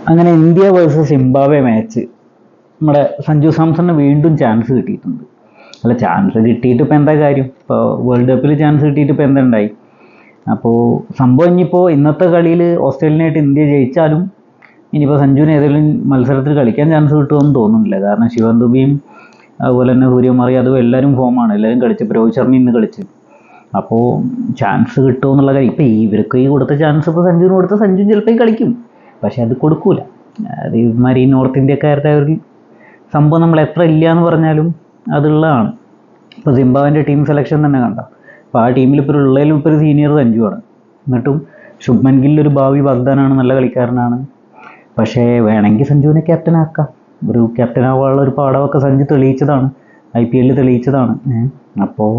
അങ്ങനെ India versus Zimbabwe match നമ്മുടെ സഞ്ജു സാംസണിന് വീണ്ടും ചാൻസ് കിട്ടിയിട്ടുണ്ട്. അല്ല, ചാൻസ് കിട്ടിയിട്ട് ഇപ്പോൾ എന്താ കാര്യം? ഇപ്പോൾ വേൾഡ് കപ്പിൽ ചാൻസ് കിട്ടിയിട്ട് ഇപ്പോൾ എന്താ ഉണ്ടായി? അപ്പോൾ സംഭവം ഇനിയിപ്പോൾ ഇന്നത്തെ കളിയിൽ ഓസ്ട്രേലിയനായിട്ട് ഇന്ത്യ ജയിച്ചാലും ഇനിയിപ്പോൾ സഞ്ജുവിന് ഏതെങ്കിലും മത്സരത്തിൽ കളിക്കാൻ ചാൻസ് കിട്ടുമെന്ന് തോന്നുന്നില്ല. കാരണം ശിവൻ ദുബെയും അതുപോലെ തന്നെ സൂര്യകുമാർ യാദവും എല്ലാവരും ഫോമാണ്, എല്ലാവരും കളിച്ച്. ഇപ്പോൾ രോഹിത് ശർമ്മ ഇന്ന് കളിച്ച്. അപ്പോൾ ചാൻസ് കിട്ടുമോ എന്നുള്ള കാര്യം ഇപ്പോൾ ഇവർക്ക് ഈ കൊടുത്ത ചാൻസ് ഇപ്പോൾ സഞ്ജുവിന് കൊടുത്ത സഞ്ജു ചിലപ്പോൾ കളിക്കും, പക്ഷെ അത് കൊടുക്കൂല. അത് ഇവന്മാർ ഈ നോർത്ത് ഇന്ത്യക്കാരുടെ ഒരു സംഭവം നമ്മൾ എത്ര ഇല്ല എന്ന് പറഞ്ഞാലും അതുള്ളതാണ്. ഇപ്പോൾ സിംബാബ്വേൻ്റെ ടീം സെലക്ഷൻ തന്നെ കണ്ട. അപ്പോൾ ആ ടീമിൽ ഇപ്പോൾ ഉള്ളതിലും ഇപ്പോൾ ഒരു സീനിയർ സഞ്ജുവാണ്. എന്നിട്ടും ശുഭ്മൻ ഗിൽ ഒരു ഭാവി വാഗ്ദാനമാണ്, നല്ല കളിക്കാരനാണ്. പക്ഷേ വേണമെങ്കിൽ സഞ്ജുവിനെ ക്യാപ്റ്റൻ ആക്കാം. ഒരു ക്യാപ്റ്റൻ ആവാനുള്ള ഒരു പാഠമൊക്കെ സഞ്ജു തെളിയിച്ചതാണ്, IPL തെളിയിച്ചതാണ്. അപ്പോൾ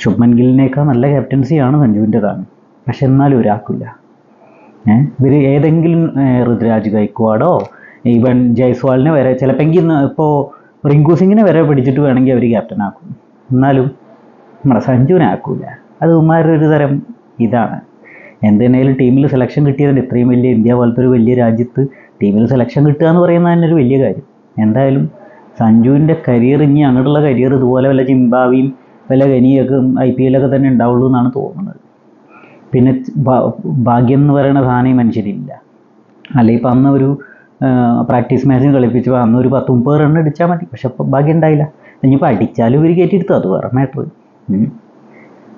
ശുഭ്മൻ ഗില്ലിനേക്കാൾ നല്ല ക്യാപ്റ്റൻസിയാണ് സഞ്ജുവിൻ്റെതാണ്. പക്ഷെ എന്നാലും ഒരാൾക്കില്ല. ഇവർ ഏതെങ്കിലും ഋതുരാജ് ഗൈക്വാഡോ ഈവൻ ജയ്സ്വാളിനെ വരെ ചിലപ്പോൾ ഇപ്പോൾ റിങ്കു സിങ്ങിനെ വരെ പിടിച്ചിട്ട് വേണമെങ്കിൽ അവർ ക്യാപ്റ്റൻ ആക്കും. എന്നാലും നമ്മുടെ സഞ്ജുവിനെ ആക്കൂല. അത് ഉമ്മാരൊരു തരം ഇതാണ്. എന്തിനേലും ടീമിൽ സെലക്ഷൻ കിട്ടിയതിൻ്റെ ഇത്രയും വലിയ ഇന്ത്യ പോലത്തെ ഒരു വലിയ രാജ്യത്ത് ടീമിൽ സെലക്ഷൻ കിട്ടുക എന്ന് പറയുന്നത് തന്നെ ഒരു വലിയ കാര്യം. എന്തായാലും സഞ്ജുവിൻ്റെ കരിയർ, ഇനി അങ്ങോട്ടുള്ള കരിയർ ഇതുപോലെ വല്ല സിംബാബ്വേയും വല്ല ഗനിയൊക്കെ IPL തന്നെ ഉണ്ടാവുള്ളൂ എന്നാണ് തോന്നുന്നത്. പിന്നെ ഭാഗ്യം എന്ന് പറയുന്ന സാധനം മനുഷ്യരില്ല. അല്ല, ഇപ്പം അന്ന് ഒരു പ്രാക്ടീസ് മാച്ചിന് കളിപ്പിച്ചപ്പോൾ അന്ന് ഒരു 10-30 റൺ അടിച്ചാൽ മതി. പക്ഷെ അപ്പോൾ ഭാഗ്യം ഉണ്ടായില്ല. ഇനിയിപ്പോൾ അടിച്ചാലും ഇവർ കയറ്റിയെടുത്തു, അത് വേറെ മാറ്റർ.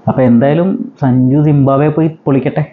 അപ്പോൾ എന്തായാലും സഞ്ജു സിംബാബ്വെ പോയി പൊളിക്കട്ടെ.